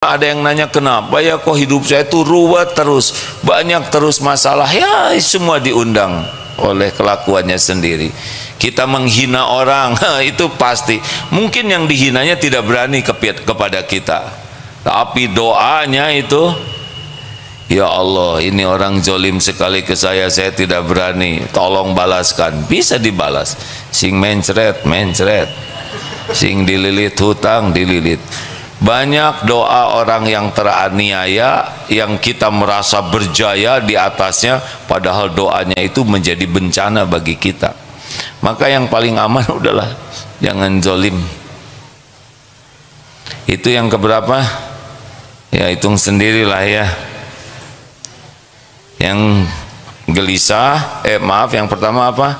Ada yang nanya, kenapa ya kok hidup saya itu ruwet terus, banyak terus masalah. Ya semua diundang oleh kelakuannya sendiri. Kita menghina orang, itu pasti. Mungkin yang dihinanya tidak berani kepada kita, tapi doanya itu, ya Allah, ini orang zolim sekali ke saya tidak berani, tolong balaskan. Bisa dibalas. Sing mencret, mencret. Sing dililit hutang, dililit. Banyak doa orang yang teraniaya yang kita merasa berjaya di atasnya, padahal doanya itu menjadi bencana bagi kita. Maka yang paling aman udahlah, jangan zolim. Itu yang keberapa? Ya hitung sendirilah ya. Yang gelisah, maaf, yang pertama apa?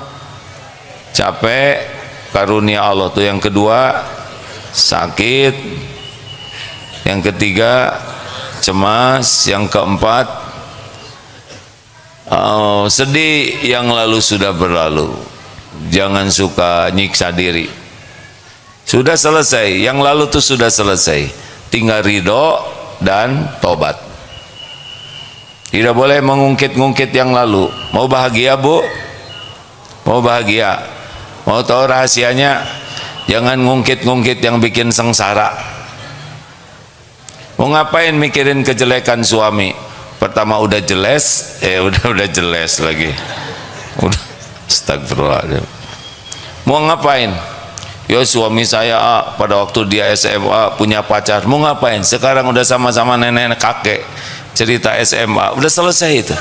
Capek, karunia Allah. Tuh yang kedua, sakit. Yang ketiga, cemas. Yang keempat, sedih. Yang lalu sudah berlalu. Jangan suka nyiksa diri. Sudah selesai, yang lalu itu sudah selesai. Tinggal ridho dan tobat. Tidak boleh mengungkit-ungkit yang lalu. Mau bahagia bu? Mau bahagia? Mau tahu rahasianya? Jangan ngungkit-ngungkit yang bikin sengsara. Mau ngapain mikirin kejelekan suami? Pertama udah jeles, udah jeles lagi. Udah, astagfirullah. Mau ngapain? Ya suami saya pada waktu dia SMA punya pacar. Mau ngapain? Sekarang udah sama-sama nenek kakek. Cerita SMA udah selesai itu.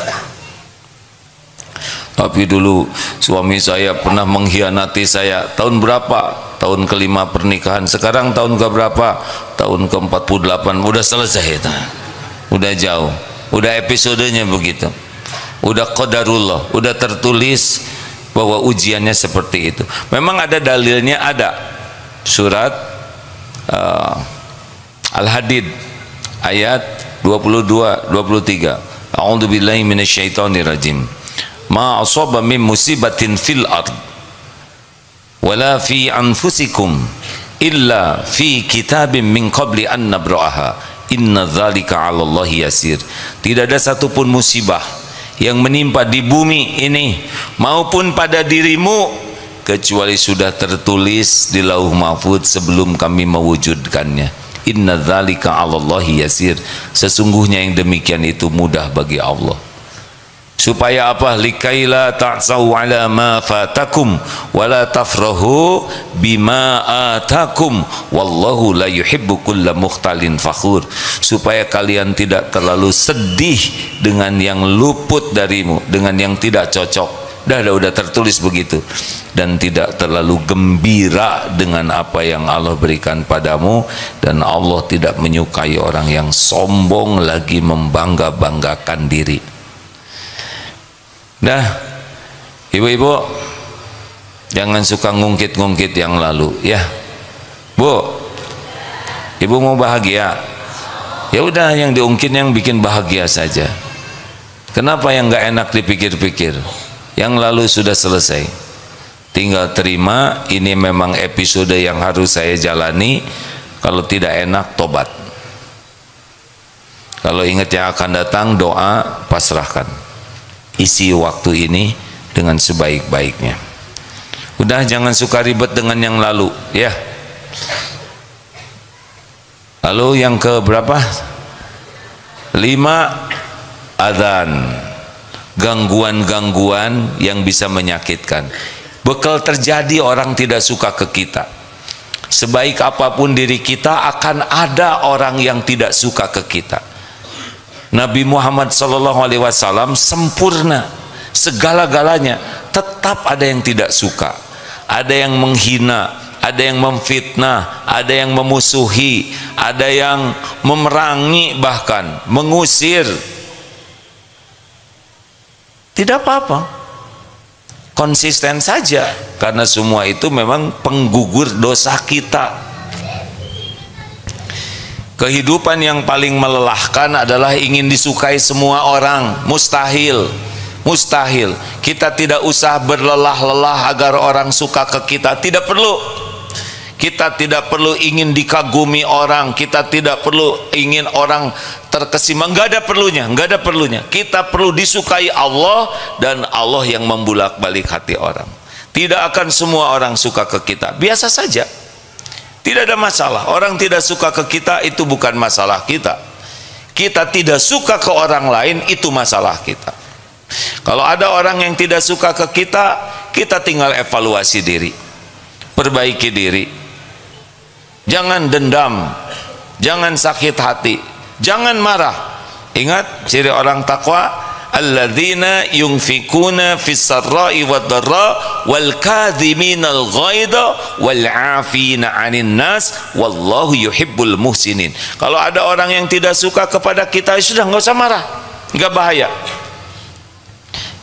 Tapi dulu suami saya pernah mengkhianati saya. Tahun berapa? Tahun ke-5 pernikahan. Sekarang tahun ke-berapa? Tahun ke-48. Udah selesai itu. Udah jauh. Udah episodenya begitu. Udah qadarullah. Udah tertulis bahwa ujiannya seperti itu. Memang ada dalilnya, ada. Surat Al-Hadid ayat 22 23. A'udzubillahi minasyaitonirrajim. Ma asaba min musibatin fil ard wala fi anfusikum illa fi kitabim min qabli an nabra'aha inna dzalika 'ala Allahi yasir. Tidak ada satupun musibah yang menimpa di bumi ini maupun pada dirimu kecuali sudah tertulis di Lauh Mahfuz sebelum kami mewujudkannya. Inna dzalika 'ala Allahi yasir. Sesungguhnya yang demikian itu mudah bagi Allah. Supaya apa? Likaila ta'sau ala ma fatakum wala tafrahu bima atakum wallahu la yuhibbu kulla mukhtalin fakhur. Supaya kalian tidak terlalu sedih dengan yang luput darimu, dengan yang tidak cocok. Udah tertulis begitu. Dan tidak terlalu gembira dengan apa yang Allah berikan padamu. Dan Allah tidak menyukai orang yang sombong lagi membangga-banggakan diri. Dah, ibu-ibu jangan suka ngungkit-ngungkit yang lalu ya. Bu, ibu mau bahagia? Ya udah, yang diungkit yang bikin bahagia saja. Kenapa yang nggak enak dipikir-pikir? Yang lalu sudah selesai. Tinggal terima, ini memang episode yang harus saya jalani. Kalau tidak enak, tobat. Kalau ingat yang akan datang, doa, pasrahkan. Isi waktu ini dengan sebaik-baiknya. Udah, jangan suka ribet dengan yang lalu ya. Lalu yang ke berapa? 5, adzan. Gangguan-gangguan yang bisa menyakitkan. Bekal terjadi orang tidak suka ke kita. Sebaik apapun diri kita, akan ada orang yang tidak suka ke kita. Nabi Muhammad SAW sempurna segala-galanya, tetap ada yang tidak suka, ada yang menghina, ada yang memfitnah, ada yang memusuhi, ada yang memerangi, bahkan mengusir. Tidak apa-apa, konsisten saja, karena semua itu memang penggugur dosa kita. Kehidupan yang paling melelahkan adalah ingin disukai semua orang. Mustahil. Mustahil. Kita tidak usah berlelah-lelah agar orang suka ke kita. Tidak perlu. Kita tidak perlu ingin dikagumi orang, kita tidak perlu ingin orang terkesima, nggak ada perlunya, nggak ada perlunya. Kita perlu disukai Allah, dan Allah yang membulak-balik hati orang. Tidak akan semua orang suka ke kita, biasa saja, tidak ada masalah. Orang tidak suka ke kita itu bukan masalah kita. Kita tidak suka ke orang lain itu masalah kita. Kalau ada orang yang tidak suka ke kita, kita tinggal evaluasi diri, perbaiki diri. Jangan dendam, jangan sakit hati, jangan marah. Ingat ciri orang takwa, alladzina yunfikuna fis sarra'i wad dharra wal kadhiminal ghaidha wal 'afina 'anil nas wallahu yuhibbul muhsinin. Kalau ada orang yang tidak suka kepada kita, sudah nggak usah marah, nggak bahaya.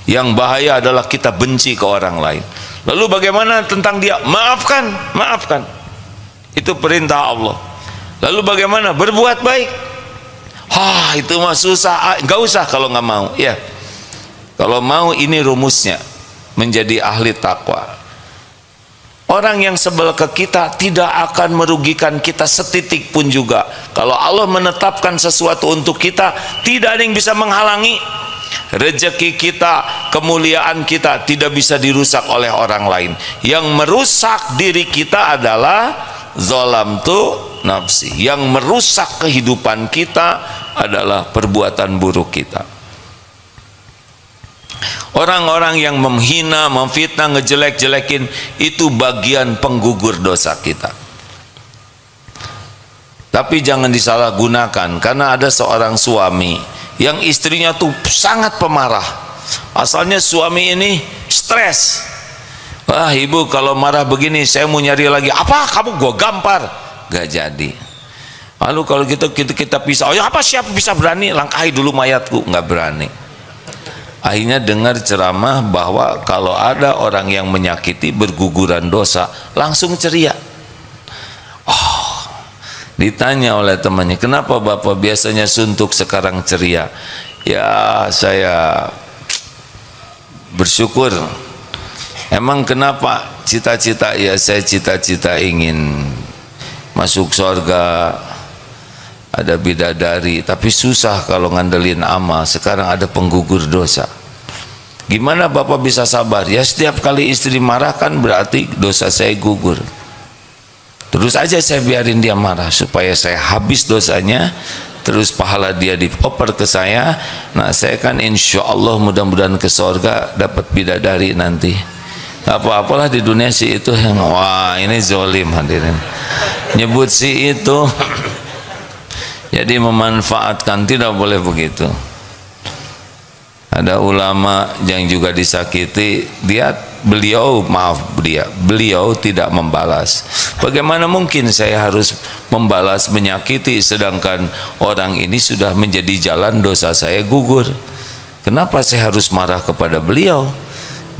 Yang bahaya adalah kita benci ke orang lain. Lalu bagaimana tentang dia? Maafkan, maafkan. Itu perintah Allah. Lalu bagaimana? Berbuat baik. Itu mah susah. Nggak usah kalau nggak mau. Ya, kalau mau, ini rumusnya menjadi ahli takwa. Orang yang sebel ke kita tidak akan merugikan kita setitik pun juga. Kalau Allah menetapkan sesuatu untuk kita, tidak ada yang bisa menghalangi. Rezeki kita, kemuliaan kita tidak bisa dirusak oleh orang lain. Yang merusak diri kita adalah zalamtu nafsi. Yang merusak kehidupan kita adalah perbuatan buruk kita. Orang-orang yang menghina, memfitnah, ngejelek-jelekin, itu bagian penggugur dosa kita. Tapi jangan disalahgunakan, karena ada seorang suami yang istrinya tuh sangat pemarah. Asalnya suami ini stres. Wah, ibu kalau marah begini saya mau nyari lagi. Apa? Kamu gua gampar. Gak jadi. Lalu kalau gitu kita pisah. Oh ya, apa, siapa bisa berani? Langkahi dulu mayatku. Nggak berani. Akhirnya dengar ceramah bahwa kalau ada orang yang menyakiti, berguguran dosa, langsung ceria. Ditanya oleh temannya, kenapa bapak biasanya suntuk sekarang ceria? Ya, saya bersyukur. Emang kenapa? Cita-cita, ya saya cita-cita ingin masuk surga, ada bidadari, tapi susah kalau ngandelin amal. Sekarang ada penggugur dosa. Gimana bapak bisa sabar? Ya, setiap kali istri marah kan berarti dosa saya gugur. Terus aja saya biarin dia marah supaya saya habis dosanya, terus pahala dia dioper ke saya. Nah, saya kan insya Allah mudah-mudahan ke surga, dapat bidadari nanti. Apa-apalah di dunia si itu yang, wah ini zolim hadirin, nyebut si itu. Jadi memanfaatkan, tidak boleh begitu. Ada ulama yang juga disakiti, beliau tidak membalas. Bagaimana mungkin saya harus membalas menyakiti sedangkan orang ini sudah menjadi jalan dosa saya gugur? Kenapa saya harus marah kepada beliau?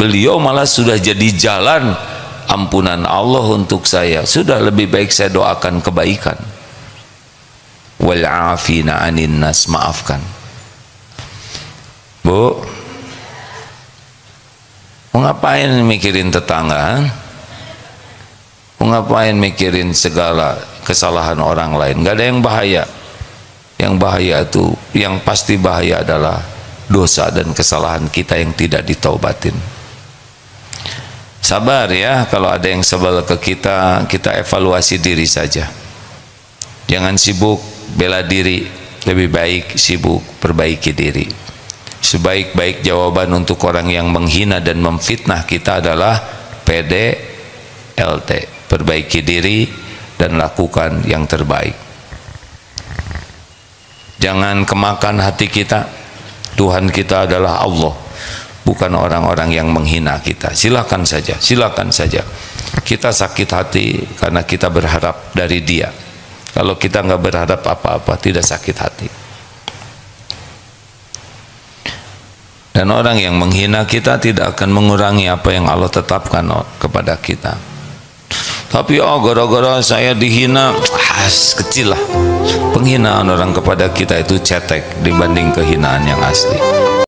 Beliau malah sudah jadi jalan ampunan Allah untuk saya. Sudah, lebih baik saya doakan kebaikan. Wal 'afina 'anin nas, maafkan. Bu, mau ngapain mikirin tetangga? Mau ngapain mikirin segala kesalahan orang lain? Gak ada yang bahaya. Yang bahaya itu, yang pasti bahaya adalah dosa dan kesalahan kita yang tidak ditaubatin. Sabar ya, kalau ada yang sebel ke kita, kita evaluasi diri saja. Jangan sibuk bela diri, lebih baik sibuk perbaiki diri. Sebaik-baik jawaban untuk orang yang menghina dan memfitnah kita adalah PDLT, perbaiki diri dan lakukan yang terbaik. Jangan kemakan hati kita. Tuhan kita adalah Allah, bukan orang-orang yang menghina kita. Silakan saja, silakan saja. Kita sakit hati karena kita berharap dari Dia. Kalau kita nggak berharap apa-apa, tidak sakit hati. Dan orang yang menghina kita tidak akan mengurangi apa yang Allah tetapkan kepada kita. Tapi gara-gara saya dihina, kecil lah. Penghinaan orang kepada kita itu cetek dibanding kehinaan yang asli.